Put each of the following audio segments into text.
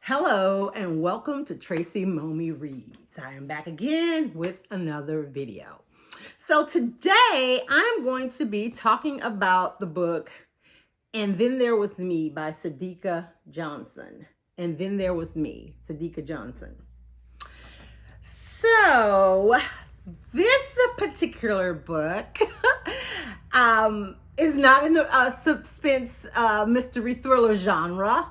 Hello and welcome to Tracy Momey Reads. I am back again with another video. So today I'm going to be talking about the book And Then There Was Me by Sadeqa Johnson. And Then There Was Me, Sadeqa Johnson. So this particular book is not in the suspense mystery thriller genre.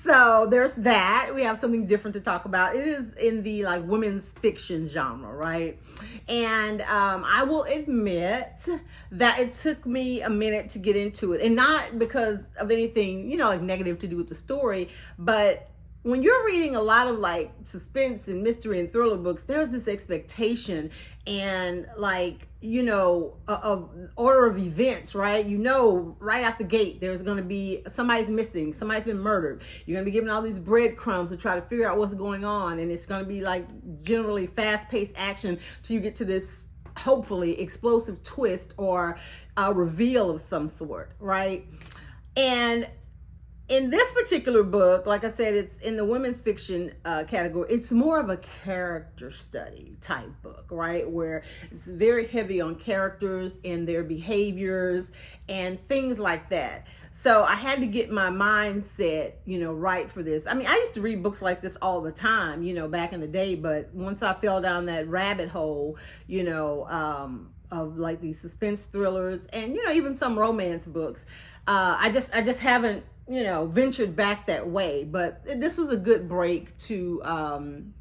So there's that. We have something different to talk about. It is in the like women's fiction genre, right? And I will admit that it took me a minute to get into it, and not because of anything, like negative to do with the story, but when you're reading a lot of like suspense and mystery and thriller books, there's this expectation and of order of events, right? Right out the gate, there's going to be somebody's missing, somebody's been murdered. You're going to be given all these breadcrumbs to try to figure out what's going on. And it's going to be like generally fast-paced action till you get to this hopefully explosive twist or a reveal of some sort, right? And in this particular book, like I said, it's in the women's fiction category. It's more of a character study type book, right? Where it's very heavy on characters and their behaviors and things like that. So I had to get my mindset, right for this. I mean, I used to read books like this all the time, back in the day. But once I fell down that rabbit hole, of like these suspense thrillers and, even some romance books, I just haven't ventured back that way. But this was a good break to, kind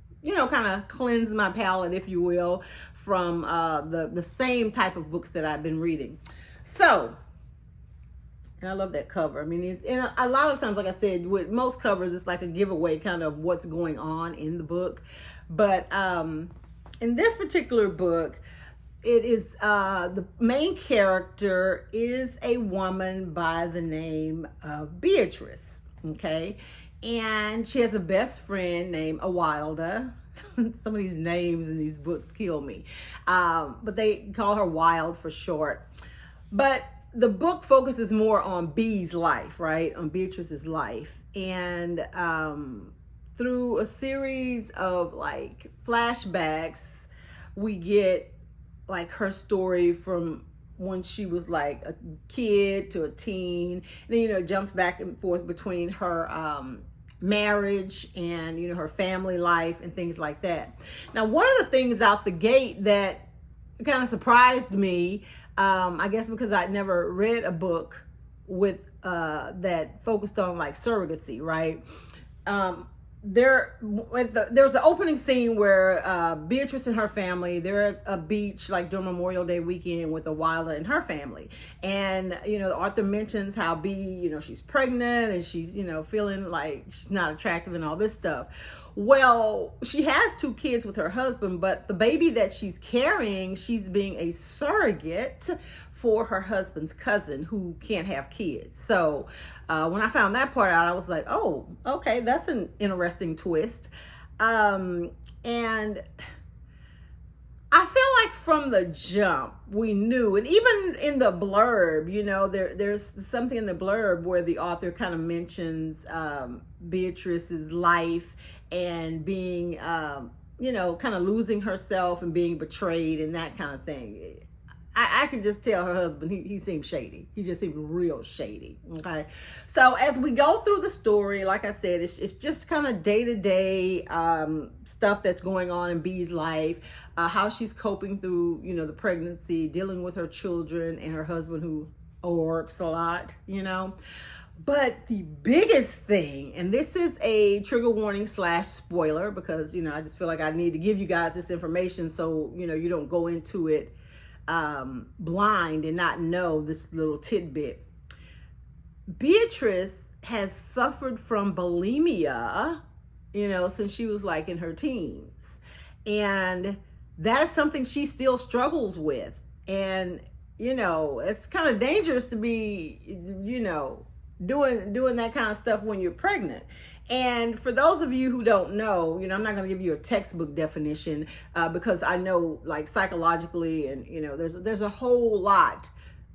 of cleanse my palate, if you will, from the same type of books that I've been reading. So, and I love that cover. I mean, and a lot of times, like I said, with most covers, it's like a giveaway kind of what's going on in the book. But in this particular book, it is the main character is a woman by the name of Beatrice, okay? And she has a best friend named Awilda. Some of these names in these books kill me. But they call her Wild for short. But the book focuses more on Bee's life, right? On Beatrice's life. And through a series of like flashbacks, we get like her story from when she was like a kid to a teen. And then, it jumps back and forth between her marriage and, her family life and things like that. Now, one of the things out the gate that kind of surprised me, I guess because I'd never read a book with that focused on like surrogacy, right? There's the opening scene where Beatrice and her family, they're at a beach like during Memorial Day weekend with Awilda and her family. And, the author mentions how Bee, she's pregnant and she's, feeling like she's not attractive and all this stuff. Well, she has 2 kids with her husband, but the baby that she's carrying, she's being a surrogate for her husband's cousin who can't have kids. So when I found that part out, I was like, oh, okay, that's an interesting twist. And I feel like from the jump, we knew, and even in the blurb, there's something in the blurb where the author kind of mentions Beatrice's life and being, kind of losing herself and being betrayed and that kind of thing. I could just tell her husband, he seemed shady. He just seemed real shady, okay? So as we go through the story, like I said, it's just kind of day-to-day stuff that's going on in Bee's life, how she's coping through, the pregnancy, dealing with her children and her husband who works a lot, But the biggest thing, and this is a trigger warning / spoiler because, I just feel like I need to give you guys this information so, you don't go into it blind and not know this little tidbit. Beatrice has suffered from bulimia, since she was like in her teens. And that is something she still struggles with. And, it's kind of dangerous to be, doing that kind of stuff when you're pregnant. And for those of you who don't know, I'm not going to give you a textbook definition because I know like psychologically and, there's a whole lot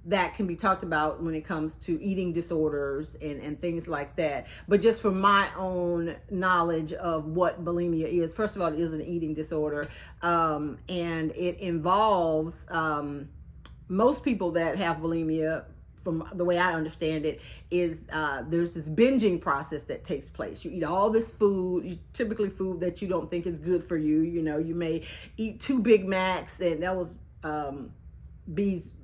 that can be talked about when it comes to eating disorders and things like that. But just from my own knowledge of what bulimia is, first of all, it is an eating disorder, and it involves most people that have bulimia, from the way I understand it, is there's this binging process that takes place. You eat all this food, typically food that you don't think is good for you. You know, you may eat 2 Big Macs, and that was B's,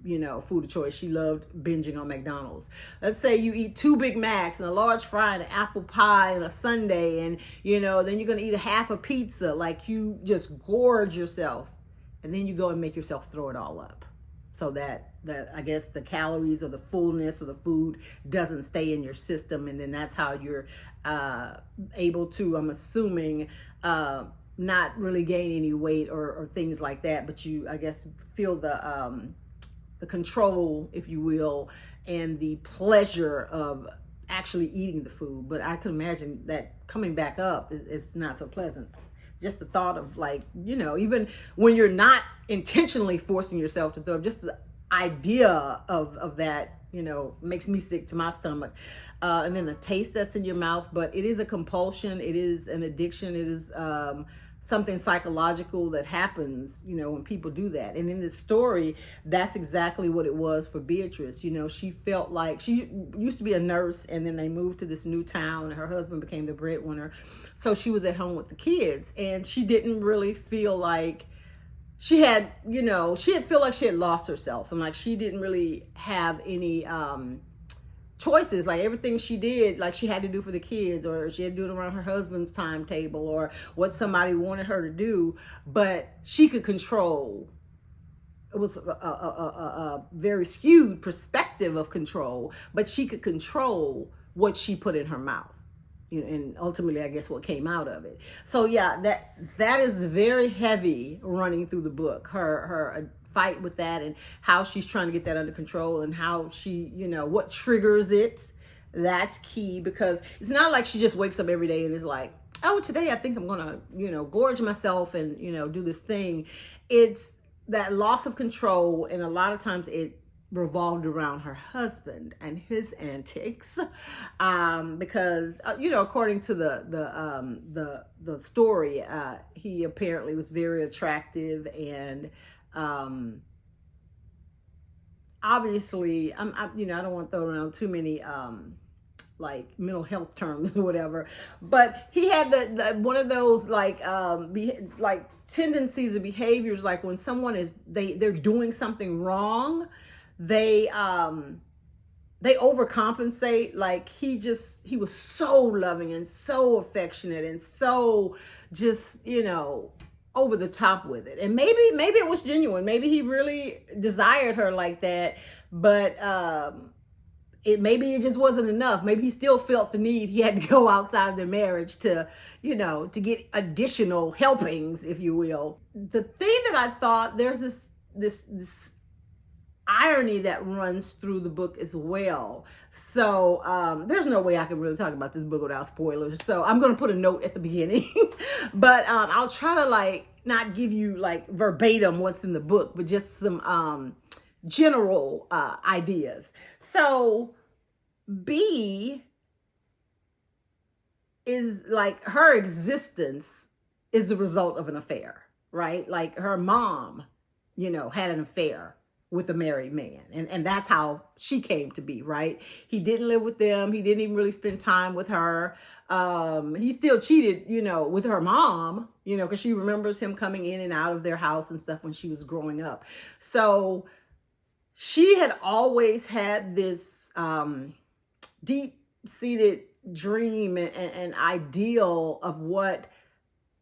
food of choice. She loved binging on McDonald's. Let's say you eat 2 Big Macs and a large fry and an apple pie and a sundae, and then you're gonna eat a half a pizza. Like, you just gorge yourself, and then you go and make yourself throw it all up, so that I guess the calories or the fullness of the food doesn't stay in your system, and then that's how you're able to, I'm assuming, not really gain any weight or things like that, but you, I guess, feel the control, if you will, and the pleasure of actually eating the food. But I can imagine that coming back up, it's not so pleasant. Just the thought of, like, even when you're not intentionally forcing yourself to throw up, just the idea of that, makes me sick to my stomach. And then the taste that's in your mouth. But it is a compulsion. It is an addiction. It is something psychological that happens, when people do that. And in this story, that's exactly what it was for Beatrice. She felt like she used to be a nurse, and then they moved to this new town, and her husband became the breadwinner. So she was at home with the kids, and she didn't really feel like she had feel like she had lost herself, and like she didn't really have any choices. Like, everything she did, like, she had to do for the kids, or she had to do it around her husband's timetable, or what somebody wanted her to do. But she could control. It was a very skewed perspective of control, but she could control what she put in her mouth, and ultimately, I guess, what came out of it. So yeah, that is very heavy running through the book. Her fight with that, and how she's trying to get that under control, and how she, what triggers it. That's key, because it's not like she just wakes up every day and is like, oh, today I think I'm gonna, gorge myself and, do this thing. It's that loss of control, and a lot of times it revolved around her husband and his antics, because according to the story, he apparently was very attractive, and obviously, I don't want to throw around too many like mental health terms or whatever, but he had the one of those like tendencies or behaviors, like when someone they're doing something wrong, they overcompensate. Like, he was so loving and so affectionate and so just, over the top with it. And maybe it was genuine. Maybe he really desired her like that, but maybe it just wasn't enough. Maybe he still felt the need. He had to go outside of their marriage to, to get additional helpings, if you will. The thing that I thought, there's this irony that runs through the book as well. So there's no way I can really talk about this book without spoilers. So I'm going to put a note at the beginning, but I'll try to not give you verbatim what's in the book, but just some general ideas. So B is her existence is the result of an affair, right? Like, her mom, had an affair with a married man. And that's how she came to be, right? He didn't live with them. He didn't even really spend time with her. He still cheated, with her mom, because she remembers him coming in and out of their house and stuff when she was growing up. So she had always had this deep-seated dream and ideal of what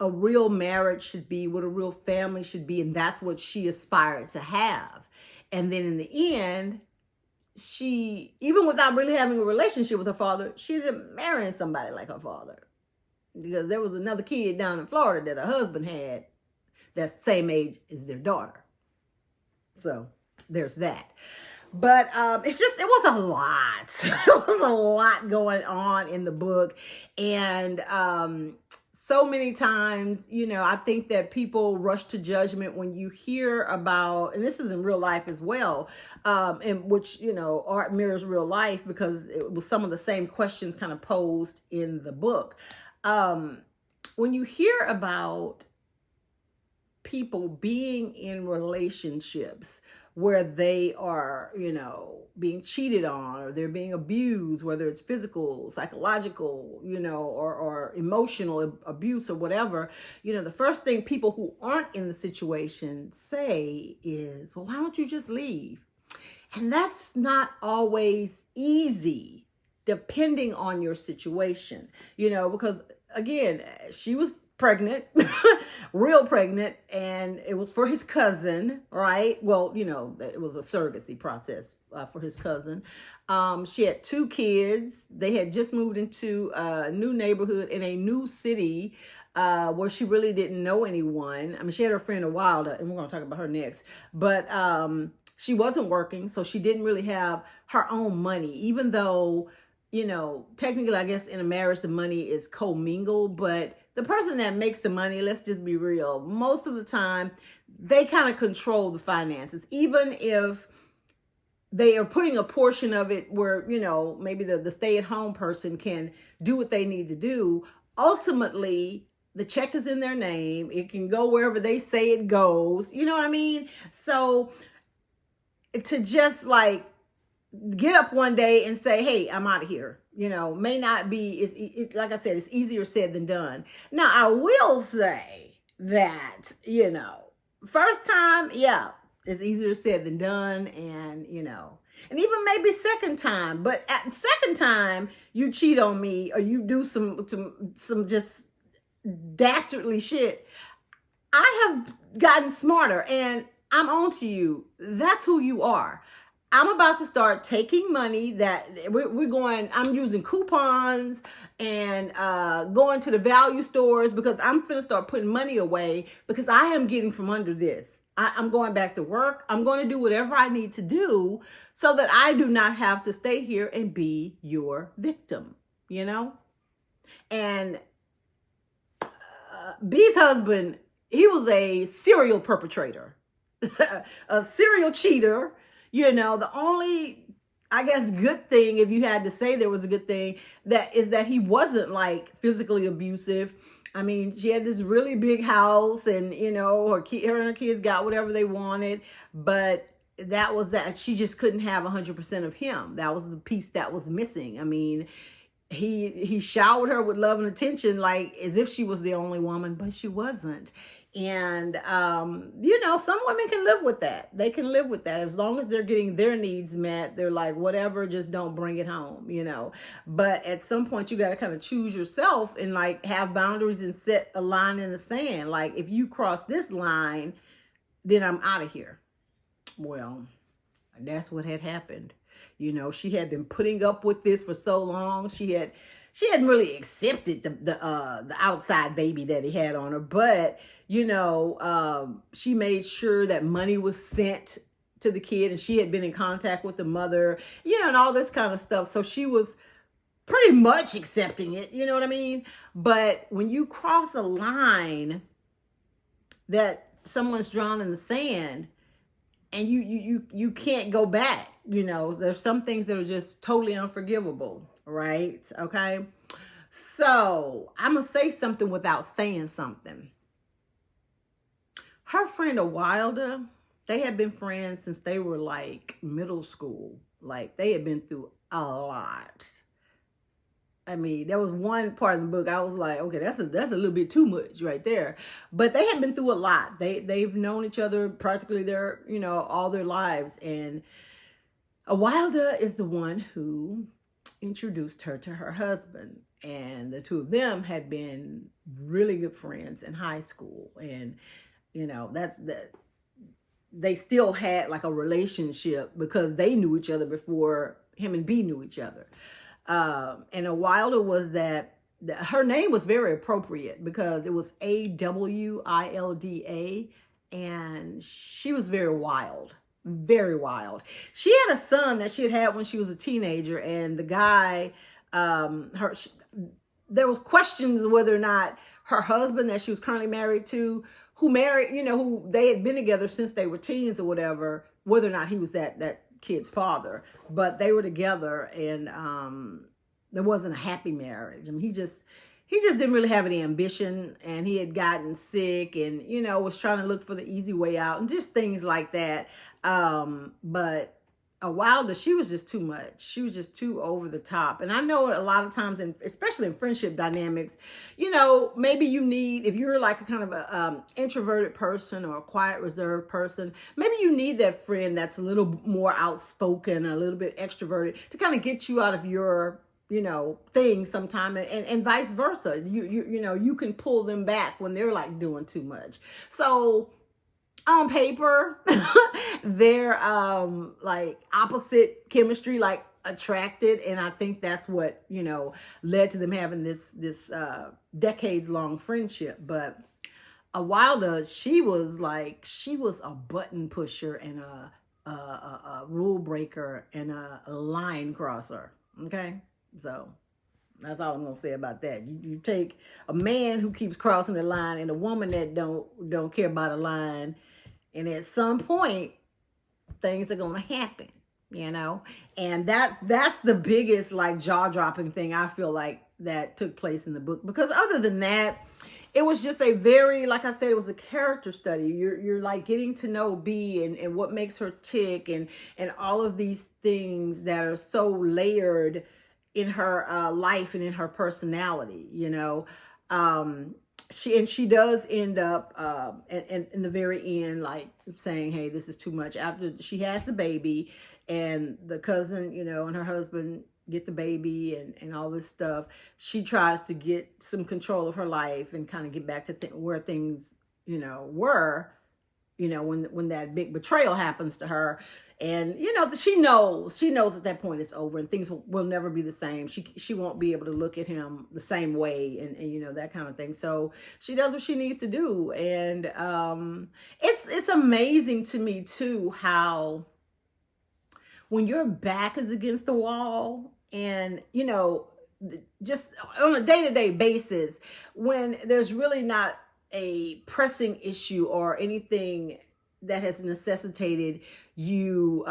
a real marriage should be, what a real family should be, and that's what she aspired to have. And then in the end, she, even without really having a relationship with her father, she didn't marry somebody like her father, because there was another kid down in Florida that her husband had that's the same age as their daughter. So there's that. But it was a lot. It was a lot going on in the book. And so many times, I think that people rush to judgment when you hear about, and this is in real life as well, in which, art mirrors real life, because it was some of the same questions kind of posed in the book. When you hear about people being in relationships where they are, being cheated on, or they're being abused, whether it's physical, psychological, or emotional abuse or whatever, the first thing people who aren't in the situation say is, well, why don't you just leave? And that's not always easy, depending on your situation, because again, she was pregnant, real pregnant, and it was for his cousin, right? Well, it was a surrogacy process for his cousin. She had 2 kids. They had just moved into a new neighborhood in a new city where she really didn't know anyone. I mean, she had her friend Wilder, and we're going to talk about her next. But she wasn't working, so she didn't really have her own money, even though, technically, I guess in a marriage, the money is commingled, but the person that makes the money, let's just be real, most of the time, they kind of control the finances, even if they are putting a portion of it where, maybe the stay-at-home person can do what they need to do. Ultimately, the check is in their name. It can go wherever they say it goes. You know what I mean? So to just like get up one day and say, hey, I'm out of here, may not be, it's like I said, it's easier said than done. Now, I will say that, first time, yeah, it's easier said than done. And, and even maybe second time, but at second time you cheat on me or you do some just dastardly shit, I have gotten smarter and I'm on to you. That's who you are. I'm about to start taking money that I'm using coupons and going to the value stores, because I'm going to start putting money away, because I am getting from under this. I'm going back to work. I'm going to do whatever I need to do so that I do not have to stay here and be your victim, And B's husband, he was a serial perpetrator, a serial cheater. The only, I guess, good thing, if you had to say there was a good thing, that is that he wasn't like physically abusive. I mean, she had this really big house and, her and her kids got whatever they wanted, but that was that. She just couldn't have 100% of him. That was the piece that was missing. I mean, he showered her with love and attention, like as if she was the only woman, but she wasn't. And, some women can live with that. They can live with that. As long as they're getting their needs met, they're like, whatever, just don't bring it home, But at some point, you got to kind of choose yourself and like have boundaries and set a line in the sand. Like, if you cross this line, then I'm out of here. Well, that's what had happened. She had been putting up with this for so long. She hadn't really accepted the outside baby that he had on her, but she made sure that money was sent to the kid, and she had been in contact with the mother, and all this kind of stuff. So she was pretty much accepting it, you know what I mean? But when you cross a line that someone's drawn in the sand, and you can't go back, there's some things that are just totally unforgivable, right? Okay. So I'm going to say something without saying something. Her friend Wilder, they had been friends since they were like middle school. Like they had been through a lot. I mean, there was one part of the book I was like, okay, that's a little bit too much right there. But they had been through a lot. They've known each other practically their, all their lives. And Wilder is the one who introduced her to her husband. And the two of them had been really good friends in high school. And, they still had like a relationship because they knew each other before him and B knew each other. And a Wilder was that her name was very appropriate because it was Awilda, and she was very wild. Very wild. She had a son that she had when she was a teenager, and the guy, there was questions whether or not her husband that she was currently married to, who married, who they had been together since they were teens or whatever, whether or not he was that kid's father, but they were together, and there wasn't a happy marriage. I mean, he just didn't really have any ambition, and he had gotten sick, and was trying to look for the easy way out and just things like that. But Wilder, she was just too much. She was just too over the top. And I know a lot of times, especially in friendship dynamics, maybe you need, if you're like a kind of a introverted person or a quiet, reserved person, maybe you need that friend that's a little more outspoken, a little bit extroverted, to kind of get you out of your thing sometime, and vice versa. You can pull them back when they're like doing too much. So on paper, they're like opposite chemistry, like attracted, and I think that's what led to them having this decades long friendship. But Wilder, she was a button pusher and a rule breaker and a line crosser. Okay, so that's all I'm gonna say about that. You take a man who keeps crossing the line and a woman that don't care about a line, and at some point things are gonna happen, and that's the biggest like jaw-dropping thing I feel like that took place in the book. Because other than that, it was just a very, like I said, it was a character study. You're like getting to know B and what makes her tick, and all of these things that are so layered in her life and in her personality. She does end up and in the very end, like saying, hey, this is too much. After she has the baby, and the cousin, and her husband get the baby and all this stuff, she tries to get some control of her life and kind of get back to where things were, when that big betrayal happens to her. And she knows at that point it's over, and things will never be the same. She won't be able to look at him the same way, and that kind of thing. So she does what she needs to do. And it's amazing to me too how when your back is against the wall, and just on a day-to-day basis, when there's really not a pressing issue or anything that has necessitated you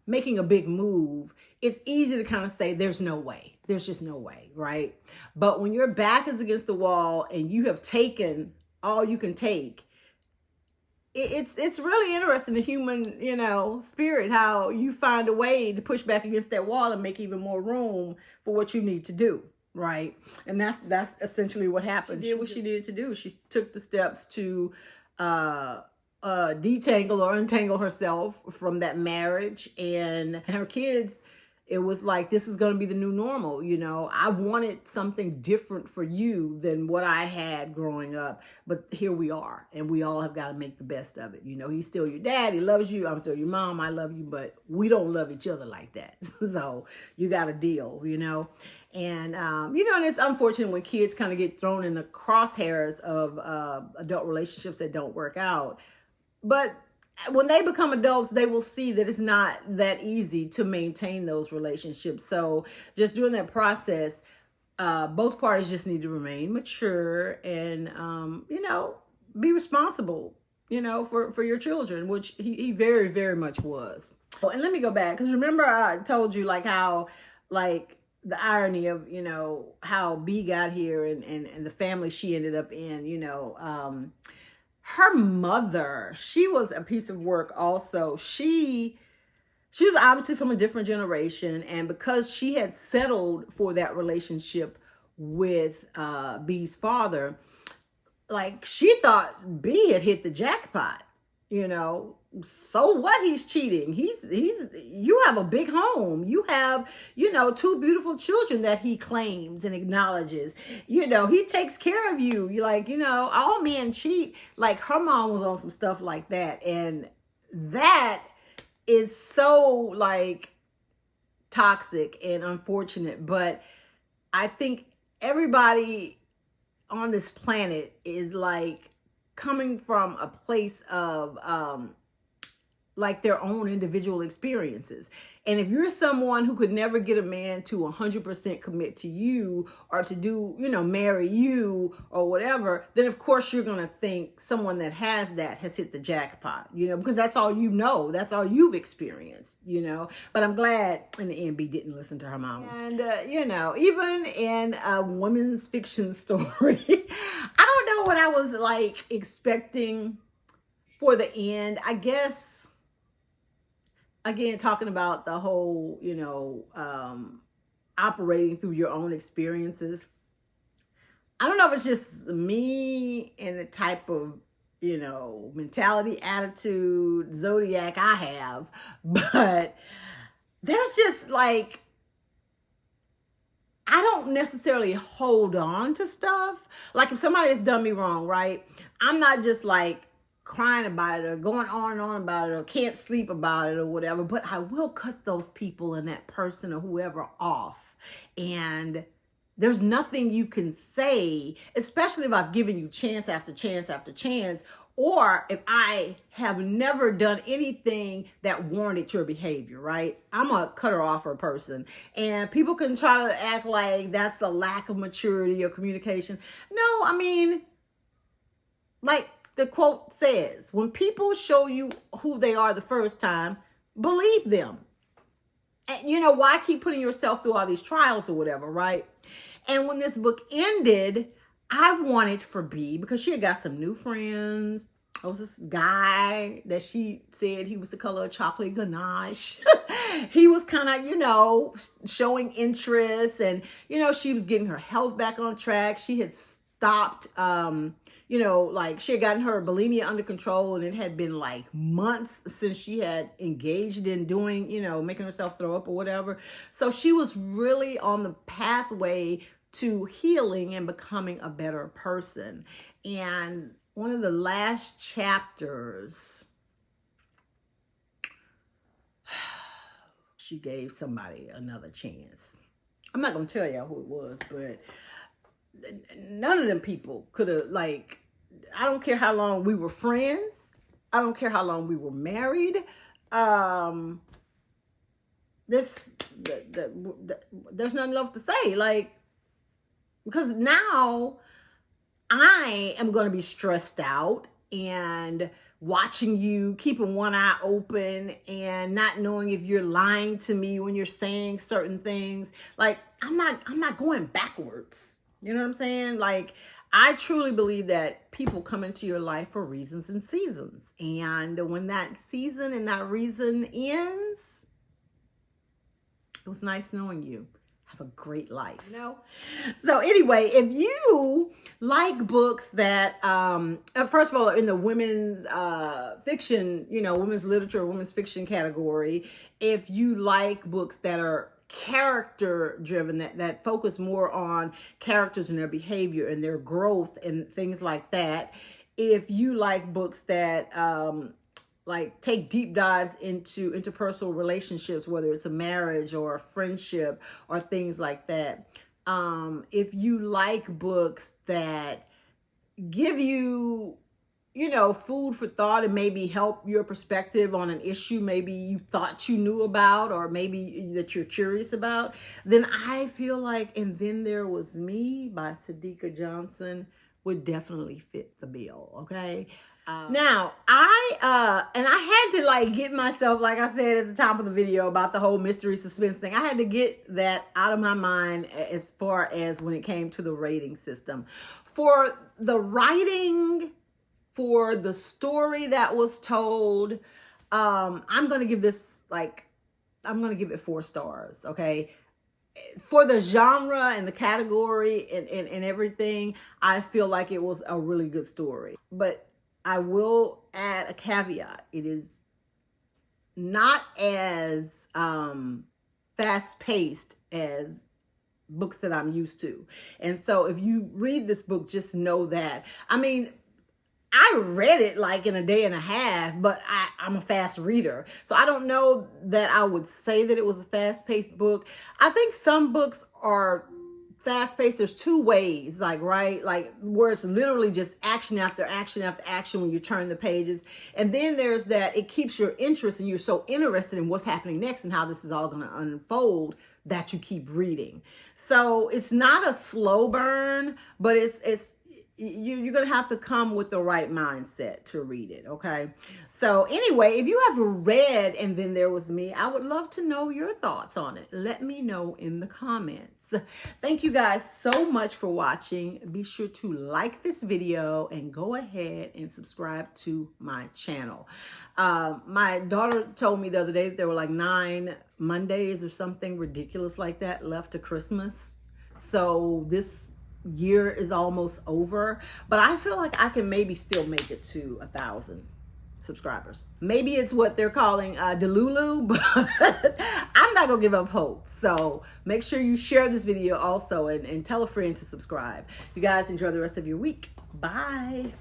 making a big move, it's easy to kind of say there's no way. There's just no way, right? But when your back is against the wall and you have taken all you can take, it's really interesting, the human spirit, how you find a way to push back against that wall and make even more room for what you need to do, right? And that's essentially what happened. She did what she needed to do. She took the steps to detangle or untangle herself from that marriage, and her kids. It was like, this is going to be the new normal. I wanted something different for you than what I had growing up, but here we are, and we all have got to make the best of it. He's still your dad. He loves you. I'm still your mom. I love you, but we don't love each other like that. So you got to deal, and, and it's unfortunate when kids kind of get thrown in the crosshairs of adult relationships that don't work out. But when they become adults, they will see that it's not that easy to maintain those relationships. So just during that process, both parties just need to remain mature and, be responsible, for your children, which he very, very much was. Oh, and let me go back, because remember I told you like how, like, the irony of, how B got here and the family she ended up in, her mother, she was a piece of work also. She was obviously from a different generation, and because she had settled for that relationship with B's father, like, she thought B had hit the jackpot. So what? He's cheating. You have a big home. You have, two beautiful children that he claims and acknowledges. He takes care of you. You're like, all men cheat. Like, her mom was on some stuff like that. And that is so like toxic and unfortunate. But I think everybody on this planet is like coming from a place of like their own individual experiences. And if you're someone who could never get a man to 100% commit to you or to do, marry you or whatever, then of course you're going to think someone that has that has hit the jackpot, because that's all that's all you've experienced, But I'm glad in the end B didn't listen to her mama. And, even in a women's fiction story, I don't know what I was like expecting for the end. I guess, again, talking about the whole, operating through your own experiences. I don't know if it's just me and the type of, mentality, attitude, zodiac I have, but there's just like, I don't necessarily hold on to stuff. Like if somebody has done me wrong, right? I'm not just like crying about it or going on and on about it or can't sleep about it or whatever, but I will cut those people and that person or whoever off. And there's nothing you can say, especially if I've given you chance after chance after chance, or if I have never done anything that warranted your behavior, right? I'm a cutter offer person. And people can try to act like that's a lack of maturity or communication. No, I mean, like the quote says, when people show you who they are the first time, believe them. And why keep putting yourself through all these trials or whatever, right? And when this book ended, I wanted for B, because she had got some new friends. There was this guy that she said he was the color of chocolate ganache. He was kind of, showing interest, and, she was getting her health back on track. She had stopped, like she had gotten her bulimia under control, and it had been like months since she had engaged in doing, making herself throw up or whatever. So she was really on the pathway to healing and becoming a better person. And one of the last chapters, she gave somebody another chance. I'm not going to tell y'all who it was, but none of them people could have, like, I don't care how long we were friends. I don't care how long we were married. There's nothing left to say. Like, because now I am going to be stressed out and watching you, keeping one eye open and not knowing if you're lying to me when you're saying certain things. Like, I'm not going backwards. You know what I'm saying? Like, I truly believe that people come into your life for reasons and seasons. And when that season and that reason ends, it was nice knowing you. Have a great life. So anyway, if you like books that, first of all, in the women's fiction, women's literature, women's fiction category, if you like books that are character driven, that focus more on characters and their behavior and their growth and things like that, if you like books that like take deep dives into interpersonal relationships, whether it's a marriage or a friendship or things like that, if you like books that give you food for thought and maybe help your perspective on an issue maybe you thought you knew about or maybe that you're curious about, then I feel like And Then There Was Me by Sadeqa Johnson would definitely fit the bill, okay? Now, I had to like get myself, like I said at the top of the video about the whole mystery suspense thing, I had to get that out of my mind as far as when it came to the rating system. For the writing, for the story that was told, I'm going to give this, I'm going to give it 4 stars, okay? For the genre and the category and everything, I feel like it was a really good story. But I will add a caveat. It is not as fast-paced as books that I'm used to. And so if you read this book, just know that. I mean, I read it like in a day and a half, but I'm a fast reader. So I don't know that I would say that it was a fast-paced book. I think some books are fast paced. There's two ways, like, right? Like where it's literally just action after action after action when you turn the pages. And then there's that it keeps your interest and you're so interested in what's happening next and how this is all going to unfold that you keep reading. So it's not a slow burn, but you're going to have to come with the right mindset to read it. Okay. So anyway, if you have read And Then There Was Me, I would love to know your thoughts on it. Let me know in the comments. Thank you guys so much for watching. Be sure to like this video and go ahead and subscribe to my channel. My daughter told me the other day that there were like 9 Mondays or something ridiculous like that left to Christmas. So this year is almost over, but I feel like I can maybe still make it to 1,000 subscribers. Maybe it's what they're calling Delulu, but I'm not gonna give up hope. So make sure you share this video also and tell a friend to subscribe. You guys enjoy the rest of your week. Bye.